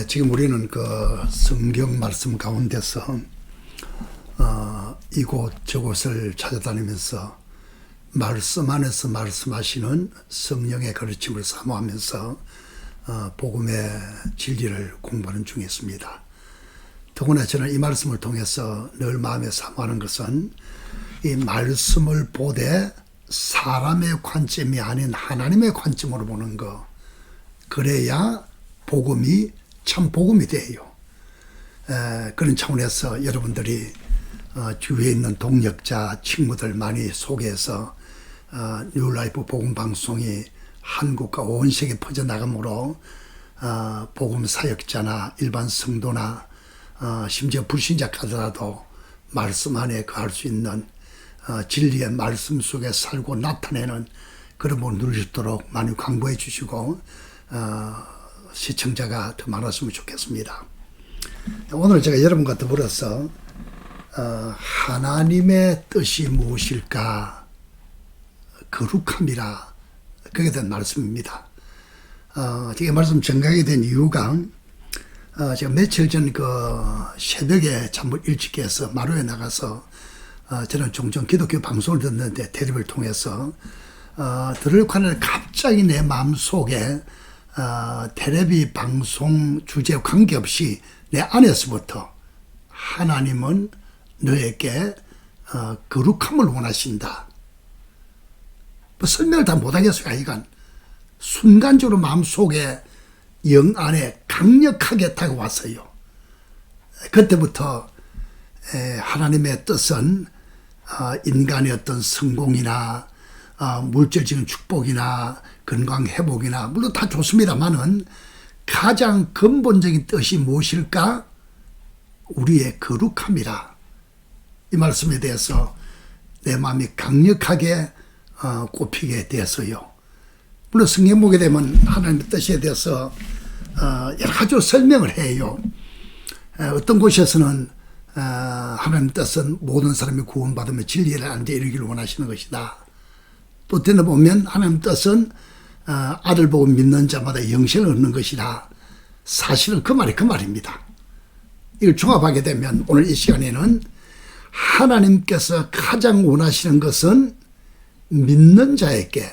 지금 우리는 그 성경 말씀 가운데서 이곳 저곳을 찾아다니면서 말씀 안에서 말씀하시는 성령의 가르침을 사모하면서 복음의 진리를 공부하는 중에 있습니다. 더구나 저는 이 말씀을 통해서 늘 마음에 사모하는 것은 이 말씀을 보되 사람의 관점이 아닌 하나님의 관점으로 보는 것, 그래야 복음이 참 복음이 돼요. 그런 차원에서 여러분들이 주위에 있는 동역자, 친구들 많이 소개해서 뉴라이프 복음방송이 한국과 온 세계에 퍼져나가므로 복음 사역자나 일반 성도나 심지어 불신자까지라도 말씀 안에 거할 수 있는 진리의 말씀 속에 살고 나타내는 그런 분을 누리도록 많이 광고해 주시고 시청자가 더 많았으면 좋겠습니다. 오늘 제가 여러분과 더불어서 하나님의 뜻이 무엇일까? 거룩함이라, 그에 대한 말씀입니다. 제가 말씀 정하게 된 이유가 제가 며칠 전 그 새벽에 잠을 일찍 깨서 마루에 나가서 저는 종종 기독교 방송을 듣는데 텔레비를 통해서 들을 관을 갑자기 내 마음속에 텔레비 방송 주제와 관계없이 내 안에서부터 하나님은 너에게 거룩함을 원하신다. 뭐 설명을 다 못하겠어요. 이건 순간적으로 마음속에 영 안에 강력하게 다가왔어요. 그때부터 하나님의 뜻은 인간의 어떤 성공이나 물질적인 축복이나 건강 회복이나 물론 다 좋습니다만은 가장 근본적인 뜻이 무엇일까? 우리의 거룩함이라. 이 말씀에 대해서 내 마음이 강력하게 꼽히게 되었어요. 물론 성경 보게 되면 하나님의 뜻에 대해서 여러 가지로 설명을 해요. 어떤 곳에서는 하나님의 뜻은 모든 사람이 구원받으며 진리를 아는 데 이르기를 원하시는 것이다. 또 들어보면 하나님의 뜻은 아들 보고 믿는 자마다 영생을 얻는 것이다. 사실은 그 말이 그 말입니다. 이걸 종합하게 되면 오늘 이 시간에는 하나님께서 가장 원하시는 것은 믿는 자에게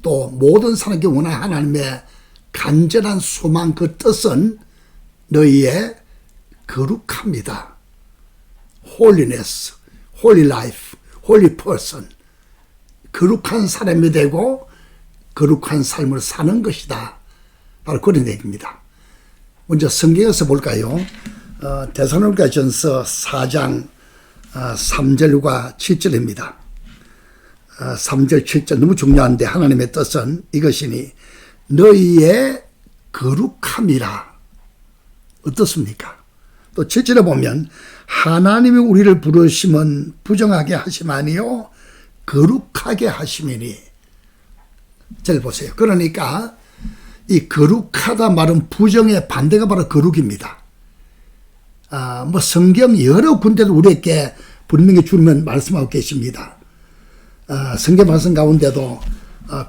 또 모든 사람에게 원하는 하나님의 간절한 소망, 그 뜻은 너희의 거룩함이다. Holiness, Holy Life, Holy Person. 거룩한 사람이 되고 거룩한 삶을 사는 것이다. 바로 그런 얘기입니다. 먼저 성경에서 볼까요? 데살로니가전서 4장 3절과 7절입니다. 3절 7절 너무 중요한데 하나님의 뜻은 이것이니 너희의 거룩함이라. 어떻습니까? 또 7절에 보면 하나님이 우리를 부르심은 부정하게 하심 아니요 거룩하게 하심이니. 잘 보세요. 그러니까 이 거룩하다 말은 부정의 반대가 바로 거룩입니다. 뭐 성경 여러 군데도 우리에게 분명히 주님은 말씀하고 계십니다. 성경 말씀 가운데도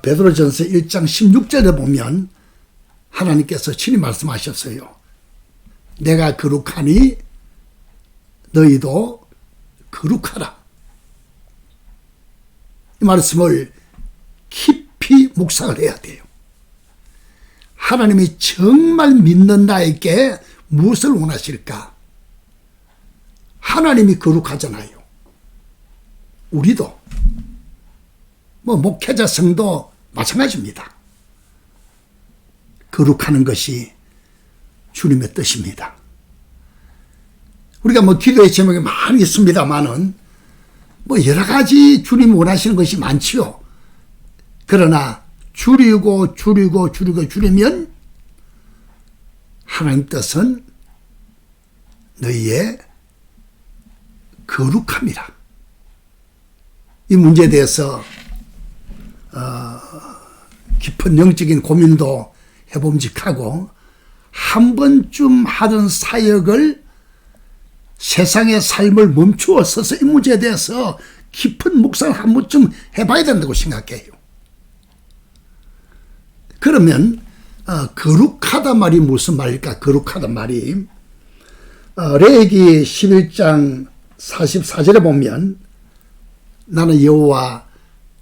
베드로전서 1장 16절에 보면 하나님께서 친히 말씀하셨어요. 내가 거룩하니 너희도 거룩하라. 이 말씀을 깊이 묵상을 해야 돼요. 하나님이 정말 믿는 나에게 무엇을 원하실까? 하나님이 거룩하잖아요. 우리도 뭐 목회자 성도 마찬가지입니다. 거룩하는 것이 주님의 뜻입니다. 우리가 뭐 기도의 제목이 많이 있습니다만은 뭐 여러 가지 주님이 원하시는 것이 많지요. 그러나 줄이면 하나님 뜻은 너희의 거룩함이라. 이 문제에 대해서 깊은 영적인 고민도 해봄직하고 한 번쯤 하던 사역을 세상의 삶을 멈추어 서서 이 문제에 대해서 깊은 묵상을 한 번쯤 해봐야 된다고 생각해요. 그러면 거룩하단 말이 무슨 말일까? 거룩하단 말이 레위기 11장 44절에 보면 나는 여호와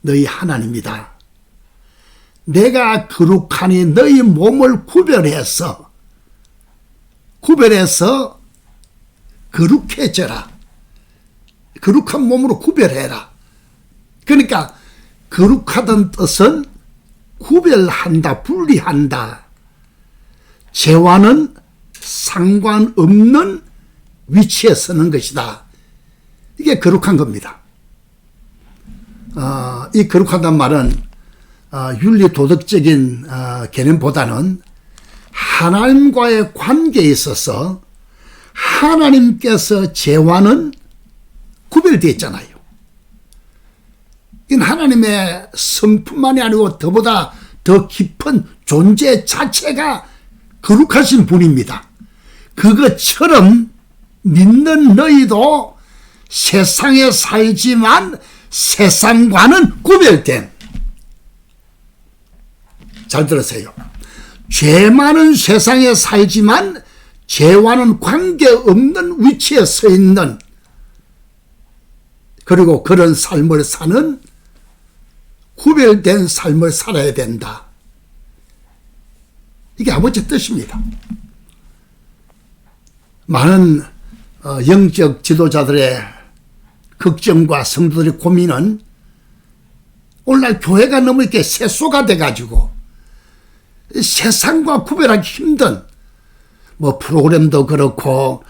너희 하나님이다. 내가 거룩하니 너희 몸을 구별해서 거룩해져라. 거룩한 몸으로 구별해라. 그러니까 거룩하다는 뜻은 구별한다, 분리한다. 죄와는 상관없는 위치에 서는 것이다. 이게 거룩한 겁니다. 이 거룩하다는 말은 윤리 도덕적인 개념보다는 하나님과의 관계에 있어서 하나님께서 죄와는 구별되어 있잖아요. 이건 하나님의 성품만이 아니고 더보다 더 깊은 존재 자체가 거룩하신 분입니다. 그것처럼 믿는 너희도 세상에 살지만 세상과는 구별된, 잘 들으세요. 죄 많은 세상에 살지만 죄와는 관계없는 위치에 서 있는, 그리고 그런 삶을 사는 구별된 삶을 살아야 된다. 이게 아버지의 뜻입니다. 많은 영적 지도자들의 걱정과 성도들의 고민은 오늘날 교회가 너무 이렇게 세소가 돼가지고 세상과 구별하기 힘든 프로그램도 그렇고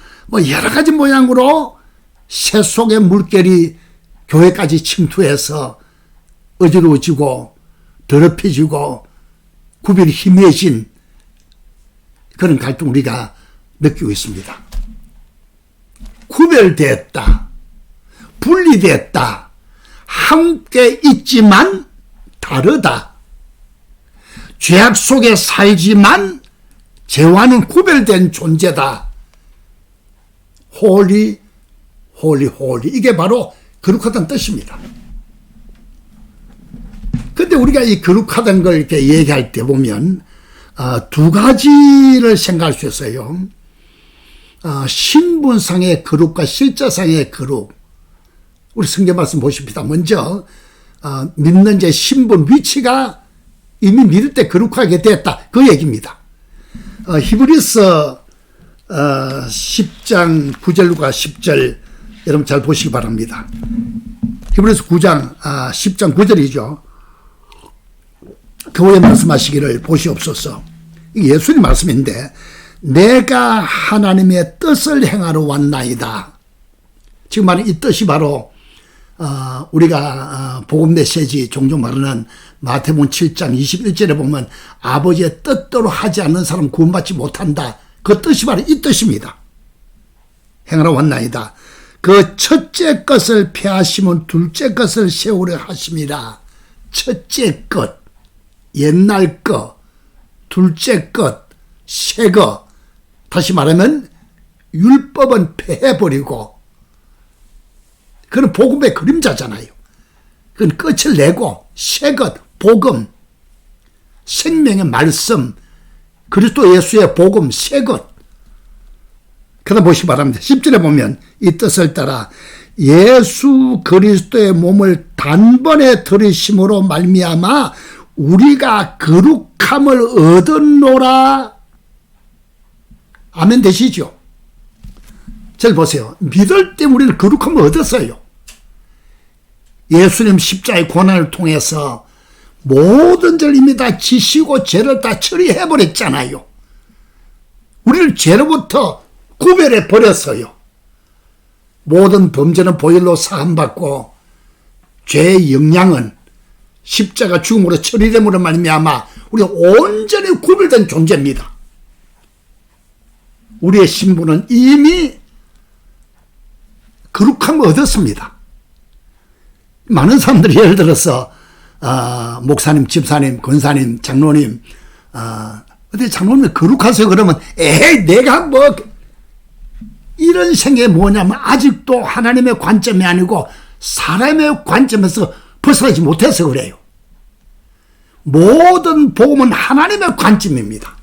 여러 가지 모양으로 세속의 물결이 교회까지 침투해서 어지러워지고 더럽혀지고 구별이 희미해진 그런 갈등 우리가 느끼고 있습니다. 구별됐다, 분리됐다, 함께 있지만 다르다, 죄악 속에 살지만 죄와는 구별된 존재다. 홀리, 이게 바로 거룩하다는 뜻입니다. 근데 우리가 이 거룩하다는 걸 이렇게 얘기할 때 보면 두 가지를 생각할 수 있어요. 신분상의 거룩과 실제상의 거룩. 우리 성경 말씀 보십시다. 먼저 믿는 자 신분 위치가 이미 믿을 때 거룩하게 됐다. 그 얘기입니다. 히브리서 10장 9절과 10절 여러분 잘 보시기 바랍니다. 히브리서 9장 10장 9절이죠. 교회 말씀하시기를 보시옵소서. 이게 예수님 말씀인데, 내가 하나님의 뜻을 행하러 왔나이다. 지금 말하는 이 뜻이 바로 우리가 복음 메시지 종종 말하는 마태복음 7장 21절에 보면 아버지의 뜻대로 하지 않는 사람 구원받지 못한다. 그 뜻이 바로 이 뜻입니다. 행하러 왔나이다. 그 첫째 것을 폐하시면 둘째 것을 세우려 하심이라. 첫째 것, 옛날 것, 둘째 것, 새 것. 다시 말하면 율법은 폐해버리고, 그건 복음의 그림자잖아요. 그건 끝을 내고 새 것, 복음, 생명의 말씀, 그리스도 예수의 복음, 새 것. 그다음 보시기 바랍니다. 10절에 보면 이 뜻을 따라 예수 그리스도의 몸을 단번에 들이심으로 말미암아 우리가 거룩함을 얻었노라. 아멘 되시죠? 잘 보세요. 믿을 때 우리는 거룩함을 얻었어요. 예수님 십자가의 고난을 통해서 모든 죄를 이미 다 지시고 죄를 다 처리해버렸잖아요. 우리를 죄로부터 구별해 버렸어요. 모든 범죄는 보혈로 사함받고 죄의 영향은 십자가 죽음으로 처리됨으로 말미암아 우리가 온전히 구별된 존재입니다. 우리의 신분은 이미 거룩함을 얻었습니다. 많은 사람들이 예를 들어서 목사님, 집사님, 권사님, 장로님, 어디 장로님 거룩하세요 그러면 에이 내가 뭐 이런 생각이 뭐냐면 아직도 하나님의 관점이 아니고 사람의 관점에서 벗어나지 못해서 그래요. 모든 복음은 하나님의 관점입니다.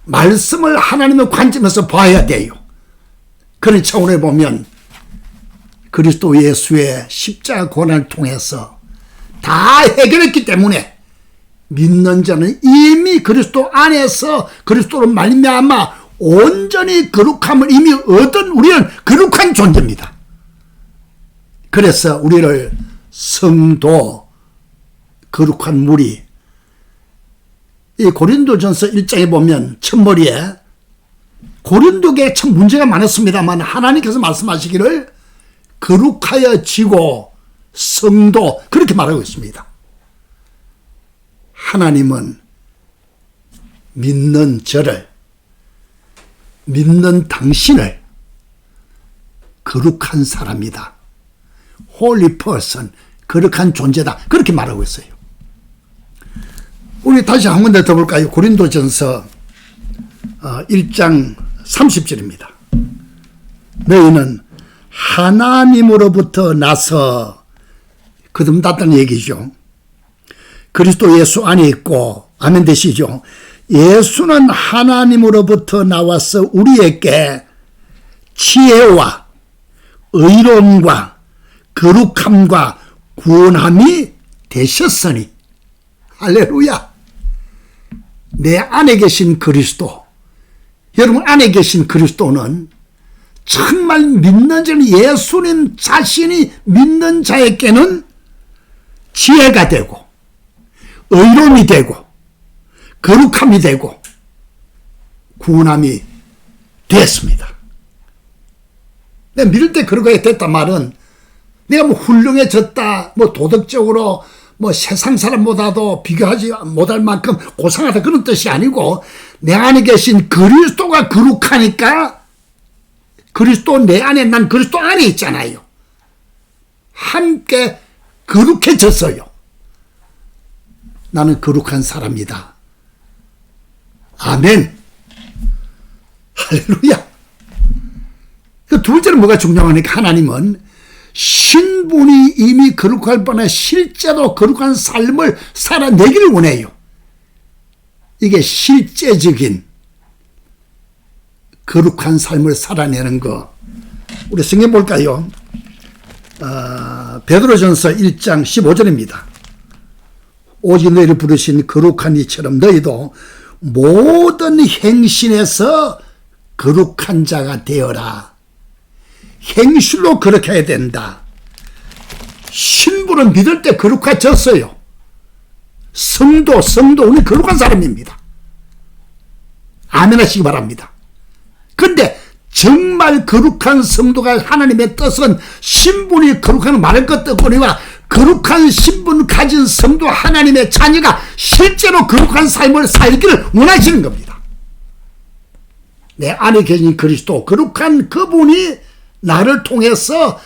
말씀을 하나님의 관점에서 봐야 돼요. 그런 차원에 보면 그리스도 예수의 십자가 고난을 통해서 다 해결했기 때문에 믿는 자는 이미 그리스도 안에서 그리스도로 말미암아 온전히 거룩함을 이미 얻은 우리는 거룩한 존재입니다. 그래서 우리를 성도, 거룩한 무리, 이 고린도전서 1장에 보면 첫머리에 고린도교에 참 문제가 많았습니다만 하나님께서 말씀하시기를 거룩하여 지고 성도, 그렇게 말하고 있습니다. 하나님은 믿는 저를, 믿는 당신을 거룩한 사람이다. Holy person, 거룩한 존재다. 그렇게 말하고 있어요. 우리 다시 한 번 더 볼까요? 고린도전서 1장 30절입니다. 너희는 하나님으로부터 나서 거듭났다는 얘기죠. 그리스도 예수 안에 있고, 아멘 되시죠? 예수는 하나님으로부터 나와서 우리에게 지혜와 의로움과 거룩함과 구원함이 되셨으니, 할렐루야. 내 안에 계신 그리스도, 여러분 안에 계신 그리스도는 정말 믿는 자는 예수님 자신이 믿는 자에게는 지혜가 되고 의로움이 되고 거룩함이 되고 구원함이 되었습니다. 내가 믿을 때 그렇게 됐단 말은 내가 뭐 훌륭해졌다, 뭐 도덕적으로 뭐 세상 사람보다도 비교하지 못할 만큼 고상하다, 그런 뜻이 아니고 내 안에 계신 그리스도가 거룩하니까 그리스도 내 안에, 난 그리스도 안에 있잖아요. 함께 거룩해졌어요. 나는 거룩한 사람이다. 아멘. 할렐루야. 그 두 번째는 뭐가 중요하니까 하나님은 신분이 이미 거룩할 뻔한 실제로 거룩한 삶을 살아내기를 원해요. 이게 실제적인 거룩한 삶을 살아내는 거. 우리 성경 볼까요? 베드로전서 1장 15절입니다. 오직 너희를 부르신 거룩한 이처럼 너희도 모든 행실에서 거룩한 자가 되어라. 행실로 그렇게 해야 된다. 신부는 믿을 때 거룩해졌어요. 성도, 우리 거룩한 사람입니다. 아멘 하시기 바랍니다. 근데 정말 거룩한 성도가 하나님의 뜻은 신분이 거룩한 말할 것 때문이와 거룩한 신분 가진 성도 하나님의 자녀가 실제로 거룩한 삶을 살기를 원하시는 겁니다. 내 안에 계신 그리스도, 거룩한 그분이 나를 통해서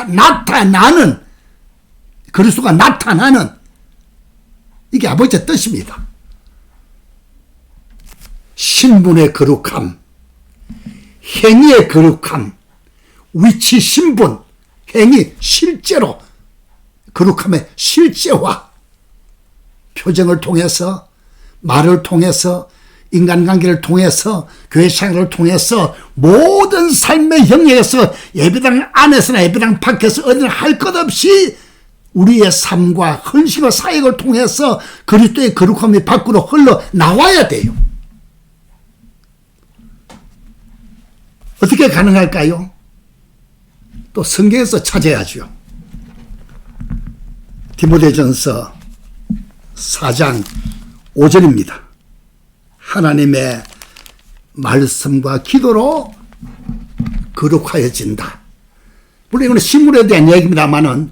나타나는, 그리스도가 나타나는, 이게 아버지의 뜻입니다. 신분의 거룩함, 행위의 거룩함, 위치, 신분, 행위, 실제로 거룩함의 실제화, 표정을 통해서, 말을 통해서, 인간관계를 통해서, 교회 생활을 통해서, 모든 삶의 영역에서 예배당 안에서나 예배당 밖에서 어디나 할 것 없이 우리의 삶과 헌신과 사역을 통해서 그리스도의 거룩함이 밖으로 흘러나와야 돼요. 어떻게 가능할까요? 또 성경에서 찾아야죠. 디모데전서 4장 5절입니다. 하나님의 말씀과 기도로 거룩하여진다. 물론 이거는 신물에 대한 이야기입니다만은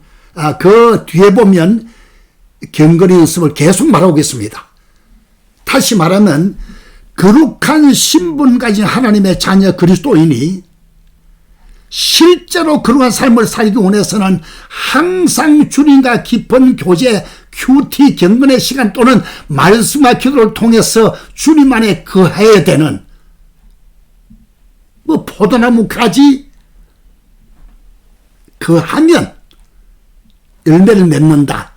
그 뒤에 보면 경건의 연습을 계속 말하고 있습니다. 다시 말하면 거룩한 신분 가진 하나님의 자녀 그리스도인이 실제로 거룩한 삶을 살기 원해서는 항상 주님과 깊은 교제, 큐티, 경건의 시간 또는 말씀과 기도를 통해서 주님 안에 거해야 되는, 뭐 포도나무 가지 거하면 열매를 맺는다.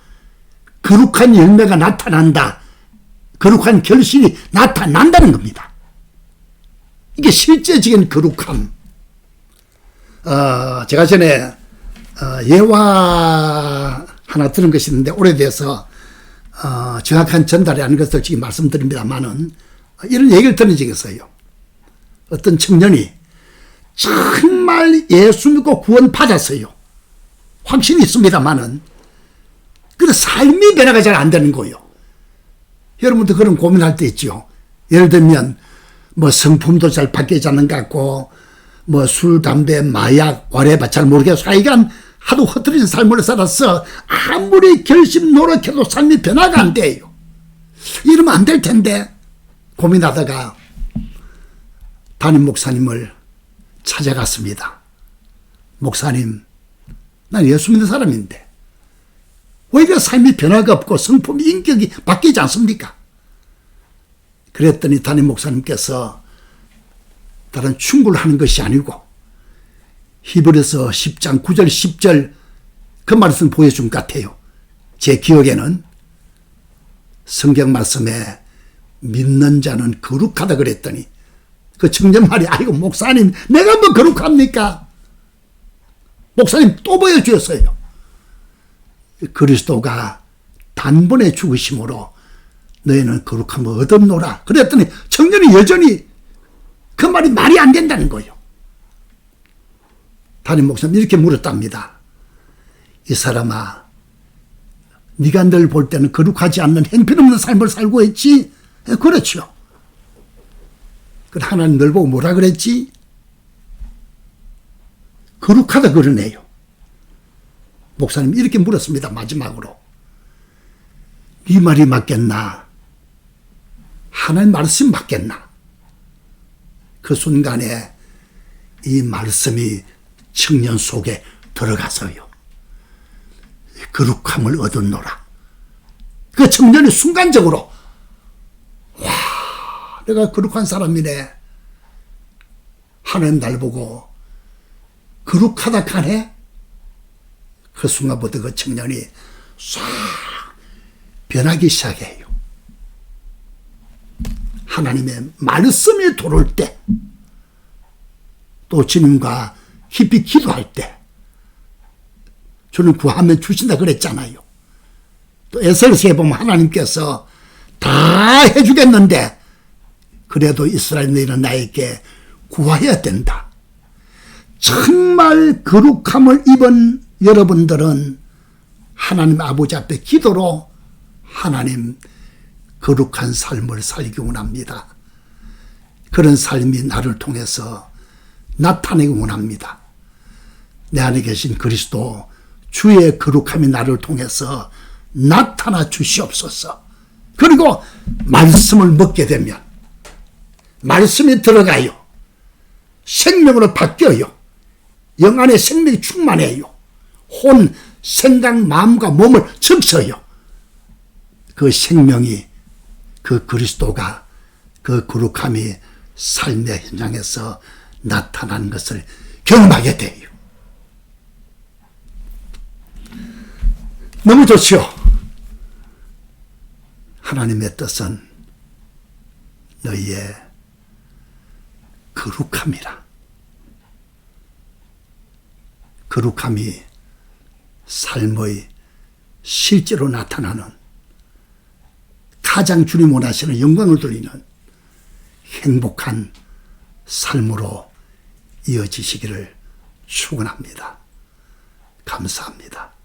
거룩한 열매가 나타난다. 거룩한 결실이 나타난다는 겁니다. 이게 실제적인 거룩함. 제가 전에 예화 하나 들은 것이 있는데 오래돼서 정확한 전달이 아닌 것을 지금 말씀드립니다만은 이런 얘기를 들은 적이 있어요. 어떤 청년이 정말 예수 믿고 구원 받았어요. 확신이 있습니다만은 근데 삶의 변화가 잘 안 되는 거예요. 여러분도 그런 고민할 때 있죠. 예를 들면 뭐 성품도 잘 바뀌지 않는 것 같고 뭐 술, 담배, 마약, 와레바 잘 모르겠어. 하여간 하도 흐트러진 삶을 살아서 아무리 결심 노력해도 삶이 변화가 안 돼요. 이러면 안 될 텐데 고민하다가 담임 목사님을 찾아갔습니다. 목사님, 난 예수 믿는 사람인데 왜 이렇게 삶이 변화가 없고 성품, 인격이 바뀌지 않습니까? 그랬더니 담임 목사님께서 다른 충고를 하는 것이 아니고 히브리서 10장 9절 10절 그 말씀 보여준 것 같아요. 제 기억에는 성경 말씀에 믿는 자는 거룩하다 그랬더니 그 청년 말이 아이고 목사님 내가 뭐 거룩합니까? 목사님 또 보여주었어요. 그리스도가 단번에 죽으심으로 너희는 거룩함을 얻었노라. 그랬더니 청년이 여전히 그 말이 안 된다는 거예요. 담임 목사님 이렇게 물었답니다. 이 사람아, 네가 늘 볼 때는 거룩하지 않는 행편없는 삶을 살고 있지? 그렇죠. 그래 하나님 널 보고 뭐라 그랬지? 거룩하다 그러네요. 목사님 이렇게 물었습니다. 마지막으로. 네 말이 맞겠나? 하나님 말씀 맞겠나? 그 순간에 이 말씀이 청년 속에 들어가서요. 거룩함을 얻었노라. 그 청년이 순간적으로 와, 내가 거룩한 사람이네. 하나님 날 보고 거룩하다 하네. 그 순간부터 그 청년이 싹 변하기 시작해요. 하나님의 말씀이 들어올 때, 또 주님과 깊이 기도할 때, 주는 구하면 주신다 그랬잖아요. 또 에스겔서에 보면 하나님께서 다 해주겠는데 그래도 이스라엘 너희는 나에게 구하여야 된다. 정말 거룩함을 입은 여러분들은 하나님 아버지 앞에 기도로 하나님 거룩한 삶을 살기 원합니다. 그런 삶이 나를 통해서 나타내기 원합니다. 내 안에 계신 그리스도 주의 거룩함이 나를 통해서 나타나 주시옵소서. 그리고 말씀을 먹게 되면 말씀이 들어가요. 생명으로 바뀌어요. 영 안에 생명이 충만해요. 혼, 생각, 마음과 몸을 적셔요. 그 생명이, 그 그리스도가, 그 거룩함이 삶의 현장에서 나타나는 것을 경험하게 돼요. 너무 좋죠. 하나님의 뜻은 너희의 거룩함이라. 거룩함이 삶의 실제로 나타나는 가장 주님 원하시는 영광을 돌리는 행복한 삶으로 이어지시기를 축원합니다. 감사합니다.